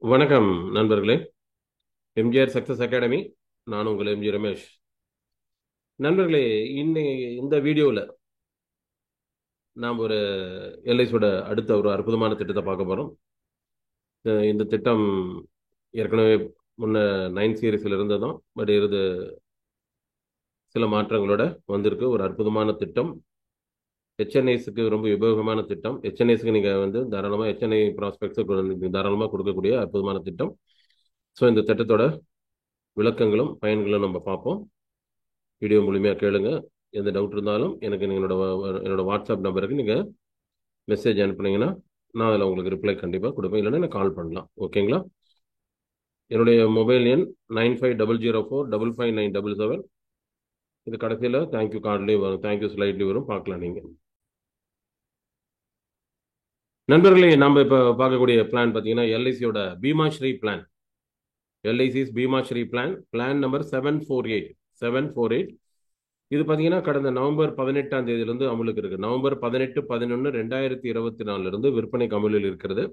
வணக்கம் நண்பர்களே. MGR success academy. நான் உங்கள் எம்ஜி ரமேஷ். நண்பர்களே, இந்த வீடியோவில் நாம் ஒரு எல்ஐசியோட அடுத்த ஒரு அற்புதமான திட்டத்தை பார்க்க போகிறோம். இந்த திட்டம் ஏற்கனவே முன்ன 9 சீரீஸில் இருந்ததும் பட் இது சில மாற்றங்களோட வந்திருக்கு. ஒரு அற்புதமான திட்டம். ஹெச்என்ஐஸுக்கு ரொம்ப உபயோகமான திட்டம். ஹெச்என்ஐஸுக்கு நீங்கள் தாராளமாக ஹெச்என்ஐ ப்ராஸ்பெக்ட்ஸுக்கு தாராளமாக கொடுக்கக்கூடிய அற்புதமான திட்டம். ஸோ இந்த திட்டத்தோட விளக்கங்களும் பயன்களும் நம்ம பார்ப்போம். வீடியோ முழுமையாக கேளுங்க. எந்த டவுட் இருந்தாலும் எனக்கு என்னோட வாட்ஸ்அப் நம்பருக்கு நீங்கள் மெசேஜ் அனுப்புனீங்கன்னா நான் அதில் உங்களுக்கு ரிப்ளை கண்டிப்பாக கொடுப்பேன். இல்லைன்னா எனக்கு கால் பண்ணலாம். ஓகேங்களா? என்னுடைய மொபைல் எண் 9500455977. இது கடைசியில் தேங்க்யூ கார்ட்லேயும் வரும், தேங்க்யூ ஸ்லைட்லேயும் வரும், பார்க்கலாம் நீங்கள். நண்பர்களே, நம்ம இப்போ பார்க்கக்கூடிய பிளான் பார்த்தீங்கன்னா எல்ஐசியோட Bima Shri plan. LIC's Bima Shri plan number 748. இது பார்த்தீங்கன்னா கடந்த நவம்பர் 18ஆம் தேதியிலிருந்து அமலுக்கு இருக்கு. நவம்பர் 18/11/2024 விற்பனைக்கு அமலில் இருக்கிறது.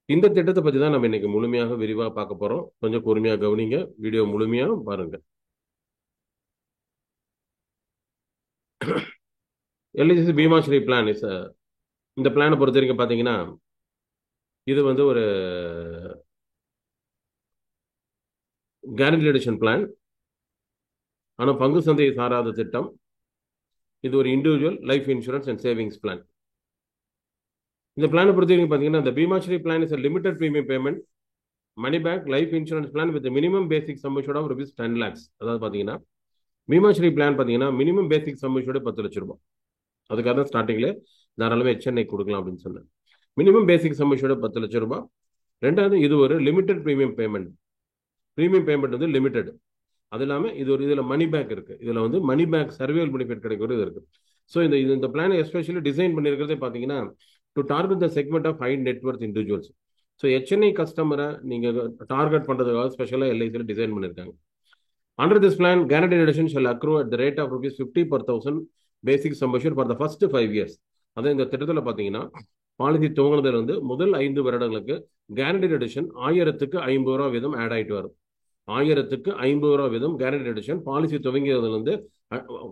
இந்த திட்டத்தை பற்றி தான் நம்ம இன்னைக்கு முழுமையாக விரிவாக பார்க்க போறோம். கொஞ்சம் பொறுமையாக கவனிங்க, வீடியோ முழுமையாக பாருங்க. எல்ஐசி பீமாஸ்ரீ பிளான் இந்த பிளானை பொறுத்த வரைக்கும் பார்த்தீங்கன்னா இது ஒரு கேரண்டி எடிஷன் பிளான். ஆனால் பங்கு சந்தையை சாராத திட்டம். இது ஒரு individual life insurance and savings plan. இந்த பிளானை பொறுத்த வரைக்கும் பார்த்தீங்கன்னா இந்த Bima Shri plan is limited premium payment money back life insurance plan with minimum basic sum assured of rupees 10 lakhs. அதாவது பார்த்தீங்கன்னா பீமாஸ்ரீ பிளான் பார்த்தீங்கன்னா மினிமம் பேசிக் சம் அஷ்யூர்ட் 10 லட்சம் ரூபாய். அதுக்காக தான் ஸ்டார்டிங்ல தாராளமாக ஹெச்என்ஐ கொடுக்கலாம் அப்படின்னு சொன்னேன். மினிமம் பேசிக் சம் அஷ்யூர்ட் 10 லட்சம் ரூபாய். ரெண்டாவது, இது ஒரு limited premium payment. Premium payment limited. அது இல்லாமல் இதில் மணி பேக் இருக்கு. இதில் மணி பேக் சர்வேல் பெனிஃபிட் கிடைக்கிறது இருக்கு. ஸோ இந்த பிளானை எஸ்பெஷலி டிசைன் பண்ணியிருக்கிறதே பார்த்தீங்கன்னா to target the segment of high net worth individuals. So HNI கஸ்டமரை நீங்கள் டார்கெட் பண்ணுறதுக்காக ஸ்பெஷலாக எல்ஐசியில் டிசைன் பண்ணியிருக்காங்க. Under this plan, guaranteed addition shall accrue at the rate of rupees 50 per thousand basic sum assured for the first 5 years. அதான் இந்த திட்டத்தில் பார்த்தீங்கன்னா பாலிசி துவங்கினதுலேருந்து முதல் 5 வருடங்களுக்கு கேரண்டட் எடிஷன் 1000க்கு 50 ரூபா வீதம் ஆட் ஆகிட்டு வரும். 1000க்கு 50 ரூபா வீதம் கேரண்டட் எடிஷன் பாலிசி துவங்கியதுலேருந்து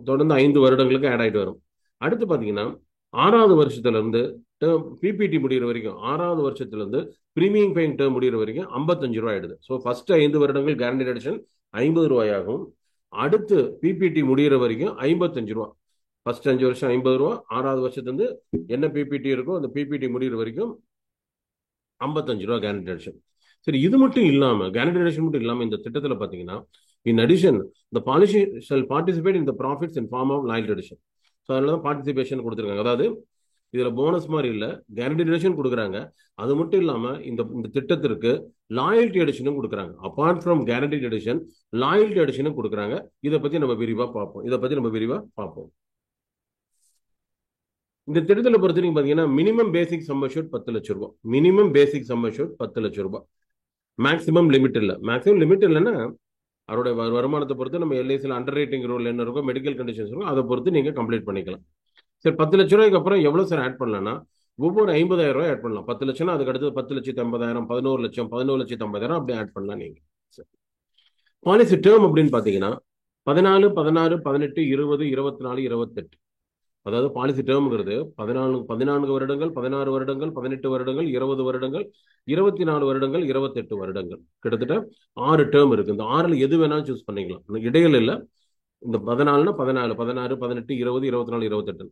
தொடர்ந்து 5 வருடங்களுக்கு ஆட் ஆகிட்டு வரும். அடுத்து பார்த்தீங்கன்னா 6வது வருஷத்துலேருந்து டேர்ம் பிபிடி முடிகிற வரைக்கும் 6வது வருஷத்துலேருந்து ப்ரீமியம் பேயிங் டேர்ம் முடிகிற வரைக்கும் 55 ரூபா ஆயிடுது. ஸோ ஃபர்ஸ்ட் 5 வருடங்கள் கேரண்டட் எடிஷன் 50 ரூபாயாகும். அடுத்து பிபிடி முடிகிற வரைக்கும் 55 ரூபா. ஃபர்ஸ்ட் 5 வருஷம் 50 ரூபா. 6வது வருஷத்துலேருந்து என்ன பிபிடி இருக்கோ அந்த பிபிடி முடிகிற வரைக்கும் 55 ரூபா கேரண்டட் எடிஷன். சரி, இது மட்டும் இல்லாமல் கேரண்டட் எடிஷன் மட்டும் இல்லாமல் இந்த திட்டத்தில் பார்த்தீங்கன்னா in addition the policy shall participate in the profits in form of loyalty addition. So அதில் தான் பார்ட்டிசிபேஷன் கொடுத்துருக்காங்க. அதாவது இதில் போனஸ் மாதிரி இல்லை, கேரண்டி எடிஷன் கொடுக்குறாங்க. அது மட்டும் இல்லாமல் இந்த திட்டத்திற்கு லாயல்டி எடிஷனும் கொடுக்குறாங்க. Apart from guarantee addition loyalty எடிஷனும் கொடுக்குறாங்க. இதை பற்றி நம்ம விரிவாக பார்ப்போம். இந்த திட்டத்தில் பொறுத்த வரைக்கும் பார்த்தீங்கன்னா மினிமம் பேசிக் சம் அஷ்யூர்ட் 10 லட்சம் ரூபாய். மினிமம் பேசிக் சம் அஷ்யூர்ட் 10 லட்சம் ரூபாய். மேக்ஸிமம் லிமிட் இல்லை. மேக்ஸிமம் லிமிட் இல்லைன்னா அவருடைய வருமானத்தை பொறுத்து நம்ம எல்ஐசியில் அண்டர் ரைட்டிங் ரூல் என்ன இருக்கோ, மெடிக்கல் கண்டிஷன்ஸ் இருக்கோ, அதை பொறுத்து நீங்கள் கம்ப்ளீட் பண்ணிக்கலாம். சரி, 10 லட்ச ரூபாய்க்கு அப்புறம் எவ்வளோ சார் ஆட் பண்ணலாம்னா ஒவ்வொரு 50,000 ரூபாய் ஆட் பண்ணலாம். 10 லட்சம்னா அதுக்கு அடுத்து 10,80,000, 11 லட்சம், 11,50,000 அப்படி ஆட் பண்ணலாம் நீங்கள். பாலிசி டேர்ம் அப்படின்னு பார்த்தீங்கன்னா 14, 16, 18, 20, 24, 28. அதாவது பாலிசி டேர்ம்ங்கிறது 14 வருடங்கள், 16 வருடங்கள், 18 வருடங்கள், 20 வருடங்கள், 24 வருடங்கள், 28 வருடங்கள். கிட்டத்தட்ட 6 டேர்ம் இருக்கு. இந்த 6ல் எது வேணாலும் சூஸ் பண்ணிக்கலாம். இடையில இல்லை. இந்த 14னா 14, 16, 18, 20, 24, 28.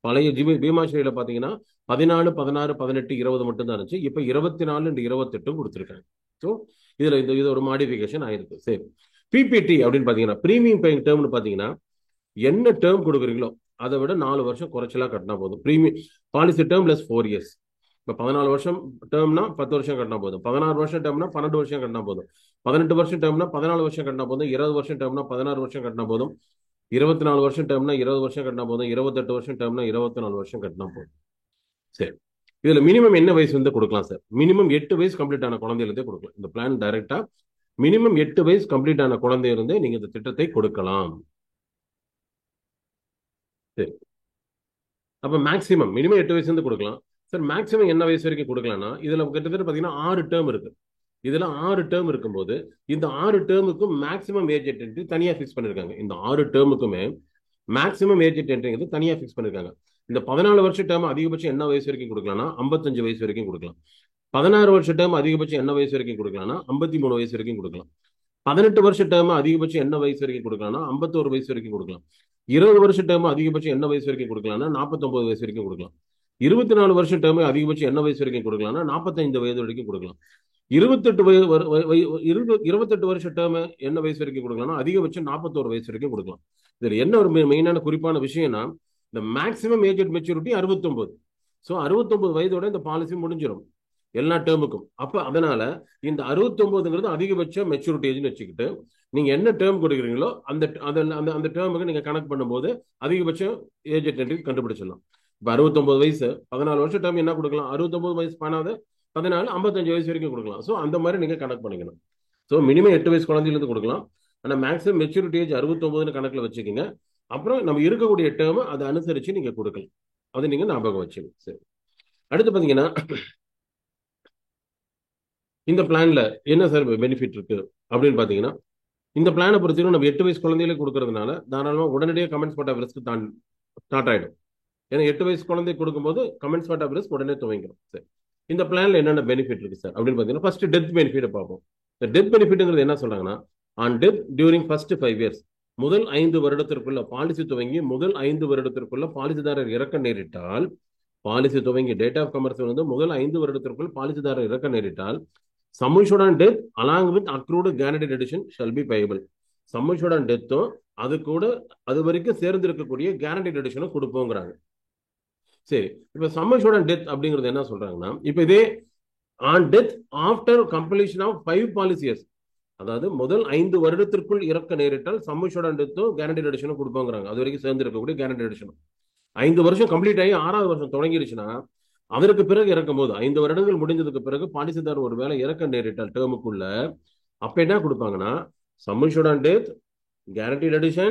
பழைய பீமாஸ்ரீல பார்த்தீங்கன்னா 14, 16, 18, 20 மட்டும் தான் இருந்துச்சு. இப்போ 24 and 28 கொடுத்துருக்காங்க. ஸோ இது ஒரு மாடிஃபிகேஷன் ஆயிருக்கு. சரி, பிபிடி அப்படின்னு பார்த்தீங்கன்னா ப்ரீமியம் பேயிங் டேர்ம்னு பார்த்தீங்கன்னா என்ன டேர்ம் கொடுக்குறீங்களோ அதை விட 4 வருஷம் குறைச்சலாக கட்டினா போதும். Premium policy term less 4 years. இப்போ 14 வருஷம் டேர்ம்னா 10 வருஷம் கட்டினா போதும். 16 வருஷம் டேர்ம்னா 12 வருஷம் கட்டினா போதும். 18 வருஷம் டேர்ம்னா 14 வருஷம் கட்டினா போதும். 20 வருஷம் டேர்ம்னா 16 வருஷம் கட்டினா போதும். 24 வருஷம் டேர்ம்னா 20 வருஷம் கட்டினா போதும். 28 வருஷம் டேர்ம்னா 24 வருஷம் கட்டினா போதும். சரி, இதுல மினிமம் என்ன வயசு வந்து கொடுக்கலாம் சார்? மினிமம் 8 வயசு கம்ப்ளீட் ஆன குழந்தையிலிருந்தே கொடுக்கலாம். இந்த பிளான் டைரக்டா மினிமம் 8 வயசு கம்ப்ளீட் ஆன குழந்தையிலிருந்தே நீங்க இந்த திட்டத்தை கொடுக்கலாம். சரி, அப்ப மேக்ஸிமம் மினிமம் 8 வயசுல இருந்து கொடுக்கலாம். சார் மேக்ஸிமம் என்ன வயசு வரைக்கும் கொடுக்கலாம்னா இதுல கிட்டத்தட்ட பாத்தீங்கன்னா 6 டேர்ம் இருக்கு. இதுல 6 டேர்ம் இருக்கும்போது இந்த 6 டேர்முக்கும் மேக்ஸிமம் ஏஜ் என்ட்ரி தனியா ஃபிக்ஸ் பண்ணிருக்காங்க. இந்த 6 டேர்முக்குமே மேக்ஸிமம் ஏஜ் என்ட்ரிங்கிறது தனியா ஃபிக்ஸ் பண்ணிருக்காங்க. இந்த 14 வருஷ டேர்ம் அதிகபட்சம் என்ன வயசு வரைக்கும் கொடுக்கலாம்னா 55 வயசு வரைக்கும் கொடுக்கலாம். 16 வருஷ டேர்ம் அதிகபட்சம் என்ன வயசு வரைக்கும் கொடுக்கலாம்னா 53 வயசு வரைக்கும் கொடுக்கலாம். 18 வருஷ டேர்ம் அதிகபட்சம் என்ன வயசு வரைக்கும் கொடுக்கலாம்னா 51 வயசு வரைக்கும் கொடுக்கலாம். 20 வருஷ டேர்ம் அதிகபட்சம் என்ன வயசு வரைக்கும் கொடுக்கலாம்னா 49 வயசு வரைக்கும் கொடுக்கலாம். 24 வருஷம் டேர்ம் அதிகபட்சம் என்ன வயசு வரைக்கும் கொடுக்கலாம்னா 45 வயது வரைக்கும் கொடுக்கலாம். 28 வருஷ டேர்ம் என்ன வயசு வரைக்கும் கொடுக்கலாம்னா அதிகபட்சம் 41 வயசு வரைக்கும் கொடுக்கலாம். இதுல என்ன ஒரு மெயினான குறிப்பான விஷயம்னா இந்த maximum age at maturity 69. So 69 வயதோட இந்த பாலிசி முடிஞ்சிடும் எல்லா டேர்முக்கும். அப்ப அதனால இந்த 69ங்கிறது அதிகபட்ச மெச்சூரிட்டி ஏஜ்னு வச்சுக்கிட்டு நீங்க என்ன டேர்ம் கொடுக்குறீங்களோ அந்த அந்த டேர்முக்கு நீங்க கணக்கு பண்ணும்போது அதிகபட்சம் ஏஜ் அட் என்ட்ரி கண்டுபிடிச்சிடலாம். இப்போ 69 வயசு 14 வருஷம் டேர்ம் என்ன கொடுக்கலாம்? 69 வயசு பண்ணாத 14 55 வயசு வரைக்கும் கொடுக்கலாம். ஸோ அந்த மாதிரி நீங்க கணக்கு பண்ணிக்கணும். ஸோ மினிமம் 8 வயசு குழந்தையிலிருந்து கொடுக்கலாம். ஆனால் மேக்ஸிமம் மெச்சூரிட்டி ஏஜ் 69ன்னு கணக்கில் வச்சுக்கோங்க. அப்புறம் நம்ம இருக்கக்கூடிய டேர்ம் அதை அனுசரிச்சு நீங்க கொடுக்கலாம். அதை நீங்க ஞாபகம் வச்சுக்கணும். சரி, அடுத்து பாத்தீங்கன்னா இந்த பிளான்ல என்ன சார் பெனிஃபிட் இருக்கு அப்படின்னு பாத்தீங்கன்னா இந்த பிளானை பொறுத்தவரை நம்ம 8 வயசு குழந்தையிலே கொடுக்கறதுனால தாராளமாக உடனடியாக commencement of risk start ஆயிடும். ஏன்னா 8 வயசு குழந்தை கொடுக்கும்போது கமெண்ட்ஸ் ஸ்பாட் ஆஃப் ரிஸ்க் உடனே துவங்கிடும். சரி, இந்த பிளான்ல என்னென்ன பெனிஃபிட் இருக்கு சார் அப்படின்னு பாத்தீங்கன்னா ஃபர்ஸ்ட் டெத் பெனிஃபிட் பார்ப்போம். இந்த டெத் பெனிஃபிட்ங்கிறது என்ன சொல்றாங்கன்னா on death during first 5 years முதல் 5 வருடத்திற்குள்ள பாலிசி துவங்கி முதல் 5 வருடத்திற்குள்ள பாலிசிதாரர் இறக்க நேரிட்டால் பாலிசி துவங்கி டேட் ஆஃப் கமர்ஷியல் வந்து முதல் 5 வருடத்திற்குள் பாலிசிதாரர் இறக்க நேரிட்டால் sum assured on death along with accrued guaranteed addition shall be payable. sum assured on death அது கூட அது வரைக்கும் சேர்ந்து இருக்கக்கூடிய guaranteed addition கொடுப்போங்கிறாங்க. சரி, இப்ப sum assured on death அப்படிங்கிறது என்ன சொல்றாங்கன்னா இப்ப இதே on death after completion of 5 policy years அதாவது முதல் 5 வருடத்திற்குள் இறக்க நேரிட்டால் sum assured on death guaranteed addition கொடுப்போங்கிறாங்க. அது வரைக்கும் சேர்ந்து இருக்கக்கூடிய guaranteed addition 5 வருஷம் கம்ப்ளீட் ஆகி 6வது வருஷம் தொடங்கிடுச்சுன்னா அதற்கு பிறகு இறக்கும் போது 5 வருடங்கள் முடிஞ்சதுக்கு பிறகு பாலிசிதார் ஒரு வேலை இறக்க நேரிட்டால் டேர்முக்குள்ள அப்ப என்ன கொடுப்பாங்கன்னா sum assured on death guaranteed addition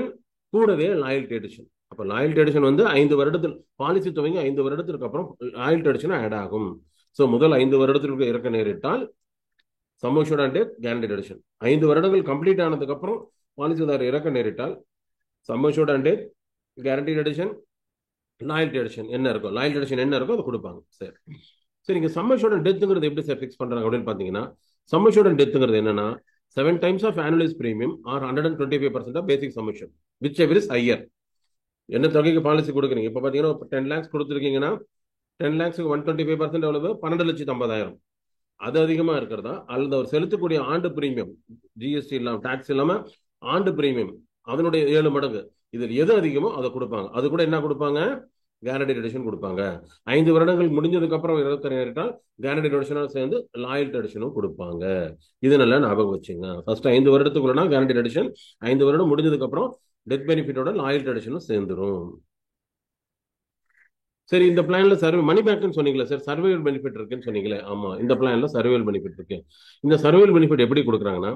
கூடவே லாயல்டி அடிஷன். அப்ப லாயல்டி அடிஷன் வந்து 5 வருடத்தில் பாலிசி துவங்கி 5 வருடத்திற்கு அப்புறம் லாயல்டி அடிஷன் ஆட் ஆகும். ஸோ முதல் 5 வருடத்திற்கு இறக்க நேரிட்டால் sum assured on death guaranteed addition 5 வருடங்கள் கம்ப்ளீட் ஆனதுக்கு அப்புறம் பாலிசிதார் இறக்க நேரிட்டால் sum assured on death guaranteed addition loyalty addition என்ன இருக்கும் லாயல்டி அடிஷன் என்ன இருக்கோ அதை கொடுப்பாங்க. சரி சரி, இங்க sum assured on deathங்கிறது எப்படி சார் ஃபிக்ஸ் பண்றாங்க அப்படின்னு பாத்தீங்கன்னா sum assured on deathங்கிறது என்னன்னா 7 times of annualized premium or 125% of basic sum assured whichever is higher. என்ன தொகைக்கு பாலிசி கொடுக்குறீங்க? இப்ப பாத்தீங்கன்னா 10 lakhs கொடுத்துருக்கீங்கன்னா 10 lakhsக்கு 125% எவ்வளவு? 12,50,000. அது அதிகமா இருக்கிறதா அல்லது அவர் செலுத்தக்கூடிய ஆண்டு பிரீமியம் ஜிஎஸ்டி இல்லாம டாக்ஸ் இல்லாம ஆண்டு பிரீமியம் அதனுடைய 7 மடங்கு இதில் எது அதிகமோ அதை கொடுப்பாங்க. அது கூட என்ன கொடுப்பாங்க? guaranteed addition கொடுப்பாங்க. 5 வருடங்கள் முடிஞ்சதுக்கு அப்புறம் இறக்க நேரிட்டால் guaranteed addition சேர்ந்து லாயல்டி அடிஷனும் கொடுப்பாங்க. இது நல்லா ஞாபகம் வச்சுங்க. ஃபர்ஸ்ட் 5 வருடத்துக்குள்ளனா guaranteed addition 5 வருடம் முடிஞ்சதுக்கு அப்புறம் டெத் பெனிஃபிட்டோட லாயல்டி அடிஷனும் சேர்ந்துரும். சரி, இந்த பிளான்ல மணி பேக்னு சொன்னீங்களா சார்? சர்வைவல் பெனிஃபிட் இருக்குன்னு சொன்னீங்களே. ஆமா, இந்த பிளான்ல சர்வைவல் பெனிஃபிட் இருக்கு. இந்த சர்வைவல் பெனிஃபிட் எப்படி கொடுக்குறாங்கன்னா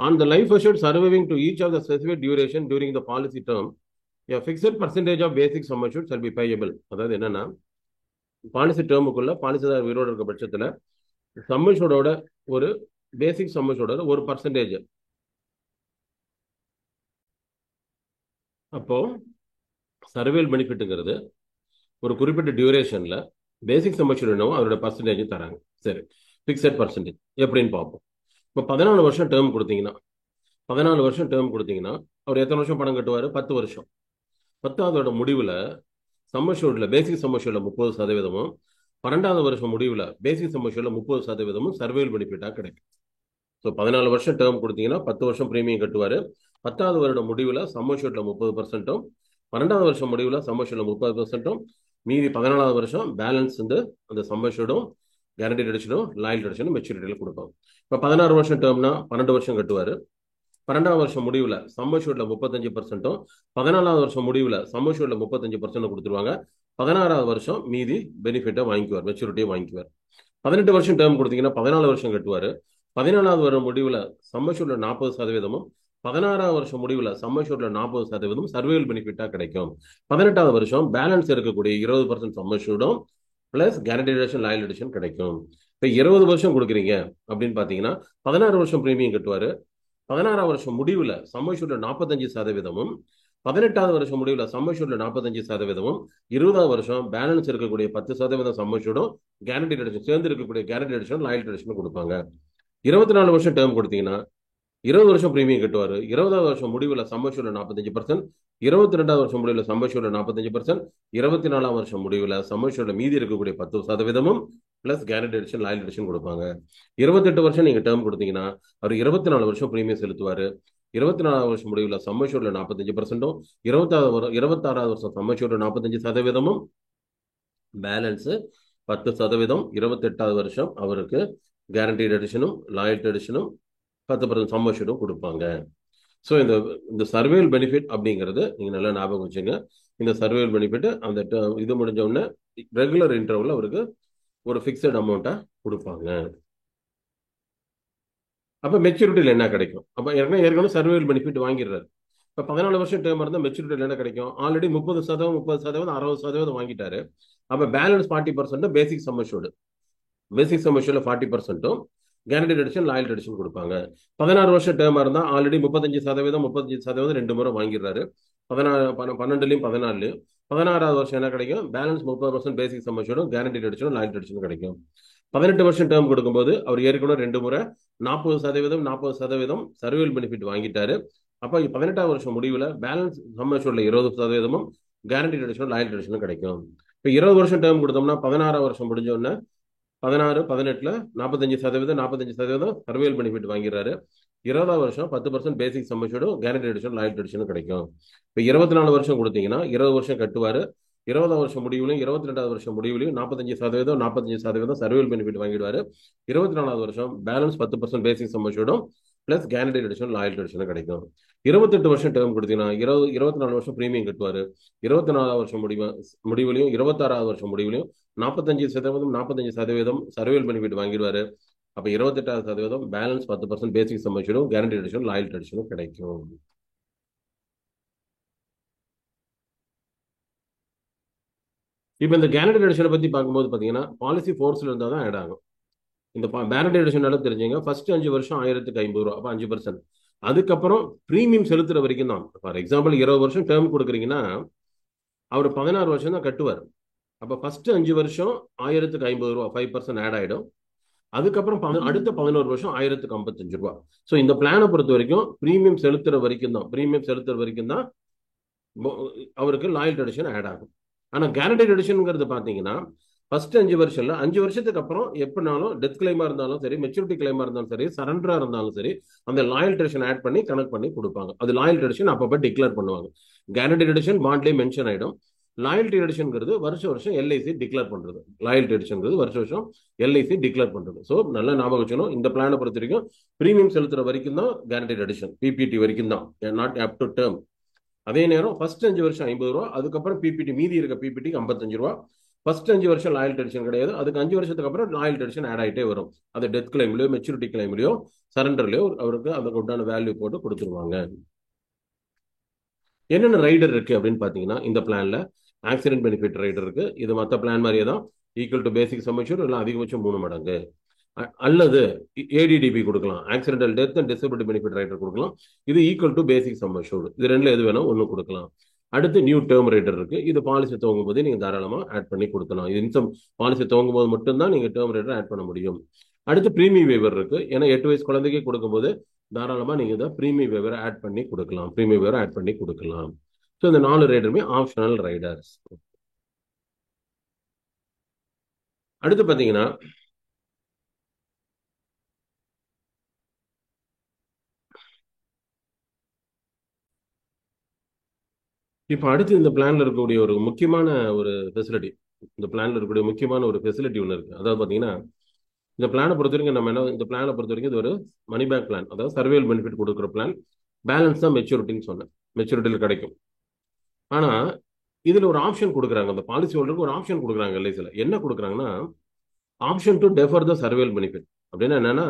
on the life assured surviving to each of the specified duration during the policy term a fixed percentage of basic sum assured shall be payable. அதாவது என்னன்னா பாலிசி டேர்முக்குள்ள பாலிசிதார் உயிரோடு இருக்க பட்சத்துல sum assuredோட ஒரு பேசிக் sum assuredோட ஒரு பர்சன்டேஜ் அப்போ சர்வைவல் பெனிஃபிட்ங்கிறது ஒரு குறிப்பிட்ட டியூரேஷன்ல பேசிக் sum assured என்னவோ அதோட பர்சன்டேஜ் தராங்க. சரி, ஃபிக்ஸட் பர்சன்டேஜ் எப்படின்னு பார்ப்போம். இப்போ 14 வருஷம் டேர்ம் கொடுத்தீங்கன்னா 14 வருஷம் டேர்ம் கொடுத்தீங்கன்னா அவர் எத்தனை வருஷம் பணம் கட்டுவார்? 10 வருஷம். 10ஆவதோட முடிவில் sum assuredல பேசிக் sum assuredல 30%, 12வது வருஷம் முடிவில் பேசிக் sum assuredல 30% சர்வைவல் பெனிஃபிட்டாக கிடைக்கும். ஸோ 14 வருஷம் டேர்ம் கொடுத்தீங்கன்னா 10 வருஷம் பிரீமியம் கட்டுவார். 10வது வருடம் முடிவில் sum assuredல 30%, 12வது வருஷம் முடிவில் sum assuredல 30%, மீதி 14வது வருஷம் பேலன்ஸ் வந்து அந்த sum assuredம் guaranteed additionம் லாயல்டி அடிஷனும் மெச்சூரிட்டியில் கொடுப்பாங்க. இப்போ 16 வருஷம் டேர்ம்னா 12 வருஷம் கட்டுவார். 12வது வருஷம் முடிவில் sum assuredல 35%, 14வது வருஷம் முடிவில் sum assuredல 35% கொடுத்துருவாங்க. 16வது வருஷம் மீதி பெனிஃபிட்டை வாங்கிக்குவார், மெச்சூரிட்டியை வாங்கிக்குவார். 18 வருஷம் டேர்ம் கொடுத்தீங்கன்னா 14 வருஷம் கட்டுவார். 14வது வருடம் முடிவில் sum assuredல 40%, 16வது வருஷம் முடிவில் sum assuredல 40% சர்வைவல் பெனிஃபிட்டாக கிடைக்கும். 18வது வருஷம் பேலன்ஸ் இருக்கக்கூடிய 20% sum assuredம் plus guaranteed addition loyalty addition கிடைக்கும். இப்போ 20 வருஷம் கொடுக்குறீங்க அப்படின்னு பார்த்தீங்கன்னா 16 வருஷம் பிரீமியம் கட்டுவார். 16ஆம் வருஷம் முடிவில் சம்மஷூர்ல 45%, 18வது வருஷம் முடிவில் சம்மஷூர்ல 45%, 20வது வருஷம் பேலன்ஸ் இருக்கக்கூடிய 10% சம்மஷூர்டும் கேரண்டி ரிடக்ஷன் சேர்ந்து இருக்கக்கூடிய கேரண்டி ரிடக்ஷன் லாயல்டி ரிடக்ஷன் கொடுப்பாங்க. 24 வருஷம் டேர்ம் கொடுத்தீங்கன்னா 20 வருஷம் பிரீமியம் கட்டுவார். 20வது வருஷம் முடிவில் சம்மஷூர்ல 45%, 22வது வருஷம் முடிவில் சம்மஷூர்ல 45%, 24ஆம் வருஷம் முடிவில் சம்மஷூர்ல மீதி இருக்கக்கூடிய 10% plus guarantee reduction loyalty reduction கொடுப்பாங்க. 28 வருஷம் நீங்க டேர்ம் கொடுத்தீங்கன்னா அவர் 24 வருஷம் பிரீமியம் செலுத்துவார். 24வது வருஷம் முடிவில் சம்மஷூர்ல 45%, 26வது வருஷம் சம்மஷூர்ல 45%, பேலன்ஸ் 10%, 28வது வருஷம் அவருக்கு கேரண்டி ரிடக்ஷனும் லாயல்டி ரிடக்ஷனும் 10% சம்மஷூர்டும் கொடுப்பாங்க. ஸோ இந்த சர்வேல் பெனிஃபிட் அப்படிங்கிறது நீங்கள் நல்லா ஞாபகம் வச்சுங்க. இந்த சர்வேல் பெனிஃபிட் அந்த இது முடிஞ்ச உடனே ரெகுலர் இன்டர்வல் அவருக்கு ஒரு ஃபிக்ஸட் அமௌண்ட்டாக கொடுப்பாங்க. அப்போ மெச்சூரிட்டியில் என்ன கிடைக்கும்? அப்போ ஏற்கனவே சர்வேல் பெனிஃபிட் வாங்கிடுறாரு. இப்போ 14 வருஷம் டேர்ம் இருந்தால் மெச்சூரிட்டியில் என்ன கிடைக்கும்? ஆல்ரெடி 30%, 60% வாங்கிட்டாரு. அப்போ பேலன்ஸ் 40% பேசிக் சம்மஷூர்டு. பேசிக் சம்மஷூர்ல 40%, கேரண்டி ரிடக்ஷன் லாயல்டி ரிடக்ஷன் கொடுப்பாங்க. 16 வருஷம் டேர்மாக இருந்தால் ஆல்ரெடி 35% 2 முறை வாங்கிடுறாரு. 12லையும் 14லையும். 16வது வருஷம் என்ன கிடைக்கும்? பேலன்ஸ் 30% பேசிக் சம்மஷூர்டும் கேரண்டி ரிடக்ஷனும் லாயல்டி ரிடக்ஷனும் கிடைக்கும். 18 வருஷம் டேர்ம் கொடுக்கும்போது அவர் ஏற்கனவே 2 முறை 40% சர்வேல் பெனிஃபிட் வாங்கிட்டாரு. அப்போ 18வது வருஷம் முடிவில் பேலன்ஸ் சம்மஷூர்ல 20%, கேரண்டி ரிடக்ஷனும் லாயல்டி ரிடக்ஷனும் கிடைக்கும். இப்போ 20 வருஷம் டேர்ம் கொடுத்தோம்னா 16ஆம் வருஷம் முடிஞ்ச உடனே 16, 18ல் 45% சர்வேல் பெனிஃபிட் வாங்கிறாரு. 20வது வருஷம் 10% பேசிக் சம்மஷூர்டும் கேரண்டி ரிடக்ஷன் லாயல்டி ரிடக்ஷனும் கிடைக்கும். இப்போ 24 வருஷம் கொடுத்தீங்கன்னா 20 வருஷம் கட்டுவார். 20வது வருஷம் முடிவுலையும் 22வது வருஷம் முடிவுலையும் 45% சர்வேல் பெனிஃபிட் வாங்கிடுவார். 24வது வருஷம் பேலன்ஸ் 10% பேசிக் சம்மஷூர்டும் பிளஸ் கேரண்டி ரிடக்ஷன் லாயல்டி ரிடக்ஷனும் கிடைக்கும். 28 வருஷம் டேர்ம் கொடுத்தீங்கன்னா 24 வருஷம் பிரீமியம் கட்டுவார். 24வது வருஷம் முடிவுலையும் 26வது வருஷம் முடிவுலையும் 45% சர்வேல் பெனிஃபிட் வாங்கிடுவாரு. அப்போ 28% பேலன்ஸ் 10% பேசிக் சம்மஷூர்டும் கேரண்டி ரிடக்ஷன் லாயல்டி ரிடக்ஷனும் கிடைக்கும். இப்போ இந்த கேரண்டி ரிடக்ஷனை பற்றி பார்க்கும்போது பார்த்தீங்கன்னா பாலிசி ஃபோர்ஸில் இருந்தால் தான் ஆட் ஆகும். இந்த கேரண்டி ரிடக்ஷனால தெரிஞ்சுங்க. ஃபர்ஸ்ட் 5 வருஷம் 1050 ரூபா, அப்போ 5%. அதுக்கப்புறம் பிரீமியம் செலுத்துற வரைக்கும் தான். ஃபார் எக்ஸாம்பிள் 20 வருஷம் டேர்ம் கொடுக்குறீங்கன்னா அவர் 16 வருஷம் தான் கட்டுவார். அப்போ ஃபர்ஸ்ட் 5 வருஷம் 1050 ரூபா 5% ஆட் ஆகிடும். அதுக்கப்புறம் அடுத்த 11 வருஷம் 1055 ரூபா. ஸோ இந்த பிளானை பொறுத்த வரைக்கும் பிரீமியம் செலுத்துற வரைக்கும் தான் அவருக்கு லாயல்டி ரிடக்ஷன் ஆட் ஆகும். ஆனால் கேரண்டி ரிடக்ஷனுங்கிறது பார்த்தீங்கன்னா ஃபர்ஸ்ட் 5 வருஷம் இல்லை, 5 வருஷத்துக்கு அப்புறம் எப்படினாலும் டெத் கிளைமா இருந்தாலும் சரி, மெச்சூரிட்டி கிளைமா இருந்தாலும் சரி, சரண்டரா இருந்தாலும் சரி, அந்த லாயல்டி ரிடக்ஷன் ஆட் பண்ணி கனெக்ட் பண்ணி கொடுப்பாங்க. அது லாயல்டி ரிடக்ஷன் அப்பப்போ டிக்ளேர் பண்ணுவாங்க. கேரண்டி ரிடக்ஷன் பாண்ட்லேயே மென்ஷன் ஆகிடும். லாயல்டி ரிடக்ஷன்ங்கிறது வருஷம் எல்ஐசி டிக்ளேர் பண்றது. லாயல்டி ரிடக்ஷன்ங்கிறது வருஷம் எல்ஐசி டிக்ளேர் பண்றது. ஸோ நல்லா ஞாபகம் வச்சுக்கணும். இந்த பிளானை பொறுத்த வரைக்கும் பிரீமியம் செலுத்துற வரைக்கும் தான் கேரண்டி ரிடக்ஷன், பிபிடி வரைக்கும் தான், நாட் அப் டு டேர்ம். அதே நேரம் ஃபர்ஸ்ட் 5 வருஷம் 50 ரூபா, அதுக்கப்புறம் பிபிடி மீதி இருக்க பிபிடிக்கு 55 ரூபா. ஃபர்ஸ்ட் 5 வருஷம் லாயல்டி ரிடக்ஷன் கிடையாது. அதுக்கு 5 வருஷத்துக்கு அப்புறம் லாயல்டி ரிடக்ஷன் ஆட் ஆகிட்டே வரும். அது டெத் கிளைம்லையோ மெச்சூரிட்டி கிளைம்லையோ சரண்டர்லையோ அவருக்கு அதுக்கு உண்டான வேல்யூ போட்டு கொடுத்துருவாங்க. என்னென்ன ரைடர் இருக்கு அப்படின்னு பார்த்தீங்கன்னா இந்த பிளான்ல ஆக்சிடென்ட் பெனிஃபிட் ரைடர் இருக்கு. இது மற்ற பிளான் மாதிரியே தான், ஈக்குவல் டு பேசிக் சம்மஷூர், இல்லை அதிகபட்சம் 3 மடங்கு. அல்லது ஏடிடிபி கொடுக்கலாம், accidental death and disability benefit rider கொடுக்கலாம். இது ஈக்குவல் டு பேசிக் சம்மஷூர். இது ரெண்டுல எது வேணும் ஒன்று கொடுக்கலாம். அடுத்து நியூ டேர்ம் ரைடர் இருக்கு. இது பாலிசி துவங்கும் போது நீங்க தாராளமாக ஆட் பண்ணி கொடுக்கலாம். இது இன்கம் பாலிசி துவங்கும் போது மட்டும்தான் நீங்க டேர்ம் ரைடர் ஆட் பண்ண முடியும். அடுத்து பிரீமியம் வேவர் இருக்கு. ஏன்னா 8 வயசு குழந்தைக்கே கொடுக்கும்போது தாராளமாக நீங்க இதை பிரீமியம் வேவரை ஆட் பண்ணி கொடுக்கலாம். ஸோ இந்த 4 ரைடருமே ஆப்ஷனல் ரைடர்ஸ். அடுத்து பார்த்தீங்கன்னா இப்போ அடுத்து இந்த பிளான்ல இருக்கக்கூடிய ஒரு முக்கியமான ஒரு ஃபெசிலிட்டி, இந்த பிளான்ல இருக்கக்கூடிய முக்கியமான ஒரு ஃபெசிலிட்டி ஒன்று இருக்கு. அதாவது பார்த்தீங்கன்னா இந்த பிளானை பொறுத்த வரைக்கும் நம்ம என்ன, இந்த பிளானை பொறுத்த வரைக்கும் இது ஒரு மணி பேக் பிளான், அதாவது சர்வேல் பெனிஃபிட் கொடுக்குற பிளான். பேலன்ஸ் தான் மெச்சூரிட்டின்னு சொன்னேன், மெச்சூரிட்டியில் கிடைக்கும். ஆனால் இதில் ஒரு ஆப்ஷன் கொடுக்குறாங்க, அந்த பாலிசி ஹோல்டருக்கு ஒரு ஆப்ஷன் கொடுக்குறாங்க. எல்ஐசியில் என்ன கொடுக்குறாங்கன்னா option to defer the சர்வேல் benefit. அப்படின்னா என்னன்னா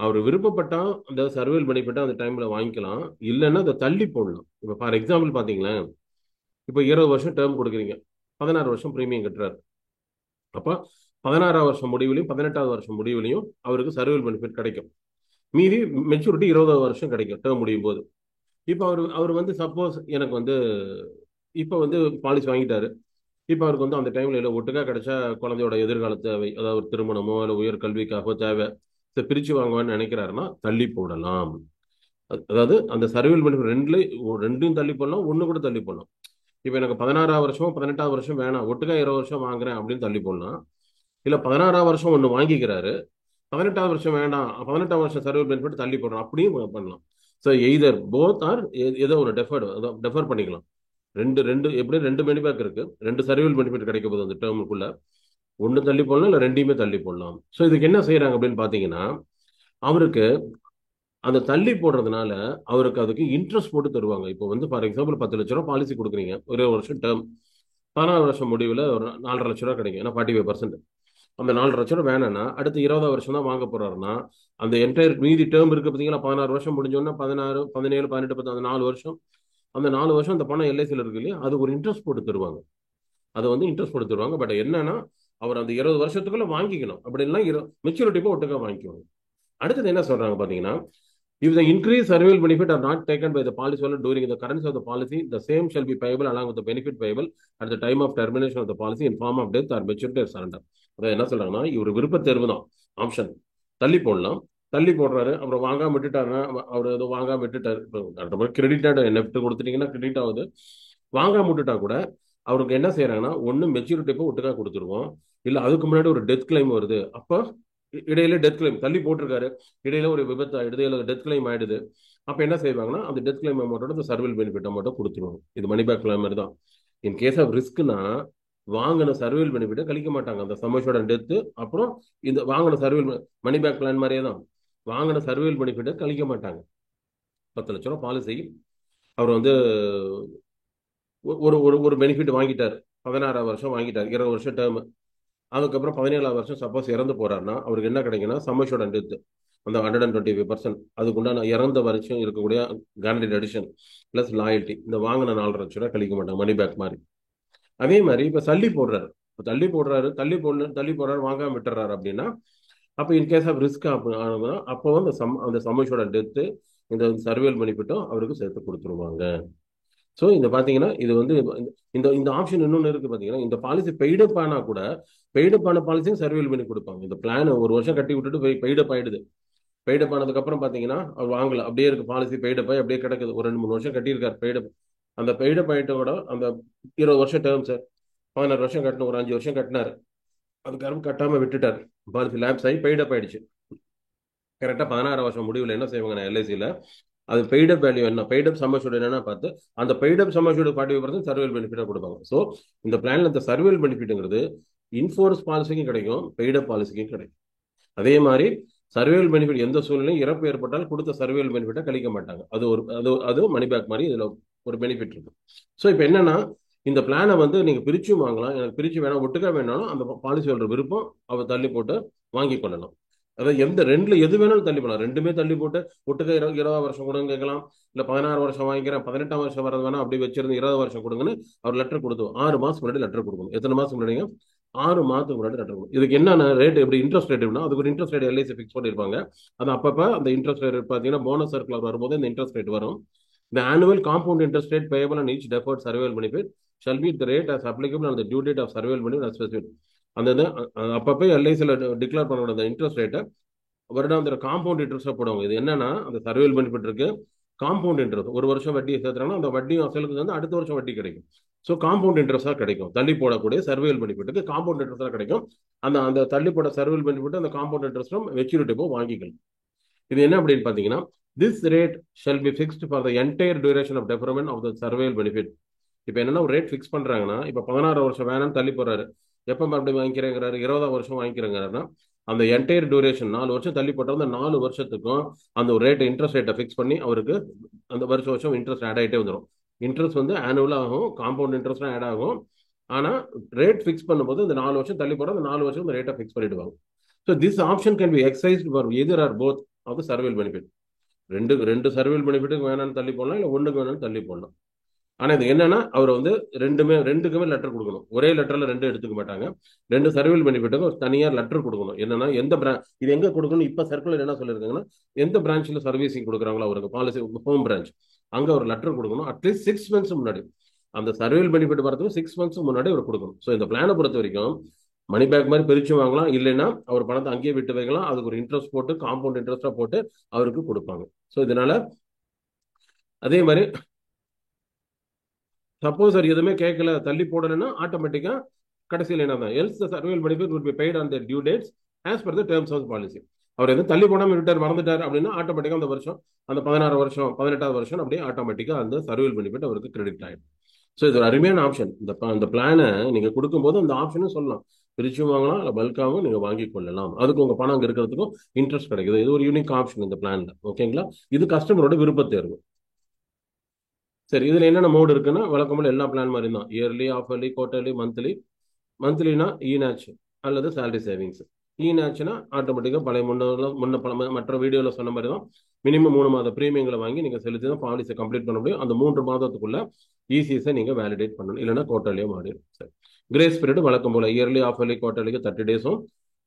அவர் விருப்பப்பட்டா அந்த சர்வேல் பெனிஃபிட்டை அந்த டைம்ல வாங்கிக்கலாம், இல்லைன்னா அதை தள்ளி போடலாம். இப்போ ஃபார் எக்ஸாம்பிள் பார்த்தீங்களேன், இப்போ 20 வருஷம் டேர்ம் கொடுக்குறீங்க, 16 வருஷம் ப்ரீமியம் கட்டுறாரு. அப்போ 16ஆம் வருஷம் முடிவுலையும் 18வது வருஷம் முடிவுலையும் அவருக்கு சர்வைவல் பெனிஃபிட் கிடைக்கும். மீதி மெச்சூரிட்டி 20வது வருஷம் கிடைக்கும் டேர்ம் முடியும் போது. இப்போ அவர் வந்து சப்போஸ் எனக்கு வந்து இப்போ வந்து பாலிசி வாங்கிட்டாரு. இப்போ அவருக்கு வந்து அந்த டைம்ல இல்லை ஒட்டுக்கா கிடைச்சா குழந்தையோட எதிர்கால தேவை, அதாவது ஒரு திருமணமோ இல்லை உயர் கல்விக்காகவோ தேவை, இதை பிரிச்சு வாங்குவான்னு நினைக்கிறாருன்னா தள்ளி போடலாம். அதாவது அந்த சர்வைவல் பெனிஃபிட் ரெண்டையும் தள்ளி போடலாம், ஒன்று கூட தள்ளி போடலாம். இப்போ எனக்கு 16ஆம் வருஷமோ 18வது வருஷம் வேணாம், ஒட்டுக்கா 20 வருஷம் வாங்குறேன் அப்படின்னு தள்ளி போடலாம். இல்லை 16ஆம் வருஷம் ஒன்று வாங்கிக்கிறாரு, 18வது வருஷம் வேண்டாம், 18ஆம் வருஷம் சர்வைவல் பெனிஃபிட் தள்ளி போடுறோம், அப்படியும் பண்ணலாம். ஸோ எய்தர் போத் ஆர் ஏதோ ஒரு டெஃபர் பண்ணிக்கலாம். ரெண்டு ரெண்டு எப்படி ரெண்டு பெனிஃபிட் இருக்கு, ரெண்டு சர்வைவல் பெனிஃபிட் கிடைக்க போகுது அந்த டேர்முக்குள்ள. ஒன்று தள்ளி போடலாம், இல்லை ரெண்டையுமே தள்ளி போடலாம். ஸோ இதுக்கு என்ன செய்யறாங்க அப்படின்னு பார்த்தீங்கன்னா, அவருக்கு அந்த தள்ளி போடுறதுனால அவருக்கு அதுக்கு இன்ட்ரெஸ்ட் போட்டு தருவாங்க. இப்போ வந்து ஃபார் எக்ஸாம்பிள் 10 லட்ச ரூபா பாலிசி கொடுக்குறீங்க, ஒரே வருஷம் டேர்ம். 16 வருஷம் முடிவில் ஒரு 4.5 லட்ச ரூபா கிடைக்கும், ஏன்னா 45%. அந்த 4 லட்ச ரூபா வேணும்னா அடுத்து 20 வருஷம் தான் வாங்க போறாருன்னா, அந்த என்டையர் மீதி டேர்ம் இருக்கு பார்த்தீங்களா, 16 வருஷம் முடிஞ்சோன்னா 16, 17, 18, 10 அந்த 4 வருஷம், அந்த 4 வருஷம் அந்த பணம் எல்ஐசியில் இருக்கு இல்லையா, அது ஒரு இன்ட்ரெஸ்ட் போட்டு தருவாங்க. அதை வந்து இன்ட்ரெஸ்ட் போட்டு தருவாங்க. பட் என்னன்னா, அவர் அந்த 20 வருஷத்துக்குள்ள வாங்கிக்கணும். அப்படின்னா மெச்சூரிட்டி போய் ஒட்டுக்கா வாங்கிக்குவாங்க. அடுத்தது என்ன சொல்றாங்க பாத்தீங்கன்னா, if the increased survival benefit are not taken by the policyholder during the current of the policy, the same shall be payable along with the benefit payable at the time of termination of the policy in form of death or maturity or surrender. அதான் என்ன சொல்றாங்கன்னா, இவர் விருப்ப தேர்வு தான் option. தள்ளி போடலாம், தள்ளி போடுறாரு, அப்புறம் வாங்காம விட்டுட்டாருன்னா, அவர் ஏதோ வாங்காம விட்டுட்டாரு, கிரெடிட் நெஃப்ட் கொடுத்துட்டீங்கன்னா கிரெடிட் ஆகுது. வாங்காம விட்டுட்டா கூட அவருக்கு என்ன செய்யறாங்கன்னா, ஒன்று மெச்சூரிட்டி போய் ஒட்டுக்கா கொடுத்துருவோம், இல்லை அதுக்கு முன்னாடி ஒரு டெத் கிளைம் வருது, அப்போ இடையில டெத் கிளைம் தள்ளி போட்டிருக்காரு, இடையில ஒரு விபத்து ஆயிடுது, இல்லை டெத் கிளைம் ஆயிடுது, அப்போ என்ன செய்வாங்கன்னா அந்த டெத் கிளைம் அமௌண்ட்டோட இந்த சர்வைவல் பெனிஃபிட் அமௌண்ட்டை கொடுத்துருவாங்க. இது மணி பேக் கிளைம் மாதிரி தான். இன் கேஸ் ஆஃப் ரிஸ்க்னா வாங்கின சர்வைவல் பெனிஃபிட்டை கழிக்க மாட்டாங்க. அந்த சமோஷோட டெத்து அப்புறம் இந்த வாங்கின சர்வைவல் மணி பேக் பிளான் மாதிரியே தான், வாங்கின சர்வைவல் பெனிஃபிட்டை கழிக்க மாட்டாங்க. 10 லட்ச ரூபா பாலிசி அவர் வந்து ஒரு ஒரு ஒரு பெனிஃபிட் வாங்கிட்டார், 16ஆம் வருஷம் வாங்கிட்டார், 20 வருஷம் டேர்ம். அதுக்கப்புறம் 17ஆம் வருஷம் சப்போஸ் இறந்து போறாருன்னா அவருக்கு என்ன கிடைக்குன்னா சம்மஷோட டெத் அந்த 125%, அதுக்கு உண்டான இறந்த வருஷம் இருக்கக்கூடிய கேரண்டட் அடிஷன் பிளஸ் லாயல்ட்டி, இந்த வாங்கின 4 லட்ச ரூபா கழிக்க மாட்டாங்க, மணி பேக் மாதிரி. அதே மாதிரி இப்போ தள்ளி போடுறாரு, தள்ளி போடுறாரு வாங்காம விட்டுறாரு அப்படின்னா, அப்போ இன் கேஸ் ஆஃப் ரிஸ்க் ஆகுதுன்னா அப்போ அந்த சம்மஷோட டெத்து இந்த சர்வைவல் பெனிஃபிட்டும் அவருக்கு சேர்த்து கொடுத்துருவாங்க. ஸோ இந்த பார்த்தீங்கன்னா இது வந்து இந்த இந்த ஆப்ஷன் இன்னொன்று இருக்கு பார்த்தீங்கன்னா, இந்த பாலிசி பெய்டப் ஆனால் கூட பெய்டப் ஆன பாலிசியும் சர்வைவல் பண்ணி கொடுப்பாங்க. இந்த பிளான் ஒரு வருஷம் கட்டி விட்டுட்டு பெய்டப் ஆயிடுது, பெய்டப் ஆனதுக்கப்புறம் பார்த்தீங்கன்னா அவர் வாங்கல, அப்படியே இருக்கு பாலிசி பெய்டப் ஆகி அப்படியே கிடக்குது, ஒரு 2-3 வருஷம் கட்டியிருக்காரு பெய்டப். அந்த பெய்டப் ஆகிட்டோட அந்த 20 வருஷம் டேர்ம் சார், 16 வருஷம் கட்டணும், ஒரு 5 வருஷம் கட்டினார், அதுக்கப்புறம் கட்டாமல் விட்டுட்டார், பாலிசி லேப்ஸ் ஆகி பெய்டப் ஆயிடுச்சு. கரெக்டாக 16 வருஷம் முடிவில் என்ன செய்வாங்க எல்ஐசியில், அது பெய்டப் வேல்யூ என்ன, பெய்டப் சம்மர்ஷூட் என்னன்னா பார்த்து அந்த பெய்டப் சம்மர்ஷூட் 45% சர்வைவல் பெனிஃபிட்டாக கொடுப்பாங்க. ஸோ இந்த பிளான்ல இந்த சர்வைவல் பெனிஃபிட்ங்கிறது இன்ஃபோர்ஸ் பாலிசிக்கும் கிடைக்கும், பெய்டப் பாலிசிக்கும் கிடைக்கும். அதே மாதிரி சர்வைவல் பெனிஃபிட் எந்த சூழ்நிலையும் இறப்பு ஏற்பட்டால் கொடுத்த சர்வைவல் பெனிஃபிட்டை கழிக்க மாட்டாங்க. அது மணி பேக் மாதிரி இதில் ஒரு பெனிஃபிட் இருக்கு. ஸோ இப்போ என்னன்னா, இந்த பிளானை வந்து நீங்கள் பிரிச்சும் வாங்கலாம், எனக்கு பிரிச்சு வேணாம் ஒட்டுக்கா வேணாலும் அந்த பாலிசி ஹோல்டர் விருப்பம் அவர் தள்ளி போட்டு வாங்கி கொள்ளலாம். அதாவது ரெண்டுல எது வேணாலும் தள்ளி போகலாம், ரெண்டுமே தள்ளி போட்டு ஒட்டுக்கா 20 வருஷம் கொடுங்க கேட்கலாம், இல்லை 16 வருஷம் வாங்கிக்கிறேன் 18ஆம் வருஷம் வரது வேணா அப்படி வச்சிருந்து 20 வருஷம் கொடுங்கன்னு அவர் லெட்டர் கொடுத்து 6 மாசம் முன்னாடி லெட்டர் கொடுக்கணும். எத்தனை மாசம் முன்னாடிங்க? 6 மாதத்துக்கு முன்னாடி லெட்டர் கொடுக்கும். இதுக்கு என்னென்ன ரேட், எப்படி இன்ட்ரெஸ்ட் ரேட் எப்படின்னா, அதுக்கு ஒரு இன்ட்ரெஸ்ட் ரேட் எல்ஐசி ஃபிக்ஸ் பண்ணியிருப்பாங்க. அது அப்பப்போ அந்த இன்ட்ரெஸ்ட் ரேட் பார்த்தீங்கன்னா போனஸ் சர்க்குலர் வரும்போது இந்த இன்ட்ரெஸ்ட் ரேட் வரும். The annual compound interest rate payable on each deferred survival benefit shall be the rate as applicable on the due date of survival benefit as specified. அந்த அப்பப்போ எல்ஐசியில் declare பண்ணக்கூடிய அந்த interest ரேட்டை வருடாந்திர compound இன்ட்ரெஸ்ட்டாக போடுவாங்க. இது என்னன்னா, அந்த சர்வைவல் பெனிஃபிட் இருக்கு, காம்பவுண்ட் இன்ட்ரெஸ்ட் ஒரு வருஷம் வட்டியை சேர்த்துறாங்கன்னா அந்த வட்டியும் அசலுக்கு வந்து அடுத்த வருஷம் வட்டி கிடைக்கும். ஸோ காம்பவுண்ட் இன்ட்ரெஸ்ட்டாக கிடைக்கும். தள்ளி போடக்கூடிய சர்வைவல் பெனிஃபிட்டுக்கு காம்பவுண்ட் இன்ட்ரெஸ்ட்டாக கிடைக்கும். அந்த தள்ளி போட சர்வைவல் பெனிஃபிட் அந்த காம்பவுண்ட் இன்ட்ரெஸ்ட்டும் மெச்சூரிட்டி போ வாங்கிக்கலாம். இது என்ன அப்படின்னு பார்த்தீங்கன்னா, this rate shall be fixed for the entire duration of deferment of the survival benefit. இப்போ என்னன்னா ஒரு ரேட் ஃபிக்ஸ் பண்றாங்கன்னா, இப்போ 16 வருஷம் வேணாம்னு தள்ளி போறாரு, எப்போ மறுபடியும் வாங்கிக்கிறேங்கிறாரு, 20 வருஷம் வாங்கிக்கிறேங்கிறாருன்னா அந்த என்டையர் டியூரேஷன் 4 வருஷம் தள்ளி போட்டால் அந்த 4 வருஷத்துக்கும் அந்த ஒரு ரேட்டை இன்ட்ரெஸ்ட் ரேட்டை ஃபிக்ஸ் பண்ணி அவருக்கு அந்த வருஷம் இன்ட்ரெஸ்ட் ஆட் ஆகிட்டே வந்துடும். இன்ட்ரெஸ்ட் வந்து ஆனுவலாக ஆகும், காம்பவுண்ட் இன்ட்ரெஸ்ட்லாம் ஆட் ஆகும். ஆனால் ரேட் ஃபிக்ஸ் பண்ணும்போது இந்த 4 வருஷம் தள்ளி போட அந்த 4 வருஷம் அந்த ரேட்டை ஃபிக்ஸ் பண்ணிடுவாங்க. So this option can be exercised for either or both of the survival benefit. ரெண்டு சர்வைவல் பெனிஃபிட்டுக்கு வேணாலும் தள்ளி போடலாம், இல்லை ஒன்றுக்கு வேணாலும் தள்ளி போடலாம். ஆனா இது என்னன்னா அவர் வந்து ரெண்டுக்குமே லெட்டர் கொடுக்கணும். ஒரே லெட்டர்ல ரெண்டு எடுத்துக்க மாட்டாங்க. ரெண்டு சர்வீல் பெனிஃபிட்டுக்கு ஒரு தனியா லெட்டர் கொடுக்கணும். என்னன்னா எந்த இது எங்க கொடுக்கணும், இப்ப சர்க்குலர் என்ன சொல்லியிருக்காங்கன்னா, எந்த பிரான்ச்ல சர்வீசிங் கொடுக்குறாங்களோ அவருக்கு பாலிசி ஹோம் பிரான்ச், அங்க ஒரு லெட்டர் கொடுக்கணும். அட்லீஸ்ட் 6 months முன்னாடி, அந்த சர்வீல் பெனிஃபிட் வரதுக்கு 6 months முன்னாடி அவர் கொடுக்கணும். ஸோ இந்த பிளானை பொறுத்த வரைக்கும் மணி பேக் மாதிரி பிரிச்சு வாங்கலாம், இல்லைன்னா அவர் பணத்தை அங்கேயே விட்டு வைக்கலாம். அதுக்கு ஒரு இன்ட்ரெஸ்ட் போட்டு காம்பவுண்ட் இன்ட்ரெஸ்டா போட்டு அவருக்கு கொடுப்பாங்க. ஸோ இதனால அதே மாதிரி சப்போஸ் அவர் எதுவுமே கேட்கல, தள்ளி போடணும்னா ஆட்டோமேட்டிக்கா கடைசியில் என்ன தான் else survival benefit will be paid on the due dates as per the terms of policy. அவர் எதுவும் தள்ளி போடாமல் விட்டார், மறந்துட்டார் அப்படின்னா ஆட்டோமேட்டிக்கா அந்த வருஷம், அந்த 16 வருஷம் 18வது வருஷம் அப்படியே ஆட்டோமேட்டிக்கா அந்த சர்வீல் பெனிஃபிட் அவருக்கு கிரெடிட் ஆயிடும். ஸோ இது ஒரு அருமையான ஆப்ஷன். இந்த பிளானை நீங்க கொடுக்கும்போது அந்த ஆப்ஷனும் சொல்லலாம், பிரிச்சும் வாங்கலாம், இல்லை பல்காகவும் நீங்க வாங்கி கொள்ளலாம். அதுக்கு உங்க பணம் அங்கே இருக்கிறதுக்கும் இன்ட்ரெஸ்ட் கிடைக்குது. இது ஒரு யூனிக் ஆப்ஷன் இந்த பிளான்ல. ஓகேங்களா? இது கஸ்டமரோட விருப்ப தேர்வு. சரி, இதுல என்னென்ன மோடு இருக்குன்னா, வழக்கம்போல எல்லா பிளான் மாதிரி தான். Yearly, half yearly, quarterly, monthly. மந்த்லினா இநாச் அல்லது சேலரி சேவிங்ஸ். இநாச்னா ஆட்டோமேட்டிக்காக பழைய மற்ற வீடியோவில் சொன்ன மாதிரி தான் மினிமம் 3 மாத பிரீமியங்களை வாங்கி நீங்கள் செலுத்தி தான் பாலிசி கம்ப்ளீட் பண்ண முடியும். அந்த 3 மாதத்துக்குள்ள இசிஎஸை நீங்கள் வேலிடேட் பண்ணணும், இல்லைன்னா குவார்டர்லியோ மாறிடும். சரி, கிரேஸ் பீரியட் வழக்கம் போல இயர்லி, ஆஃப் இயர்லி, குவார்டர்லிக்கு 30 டேஸும்,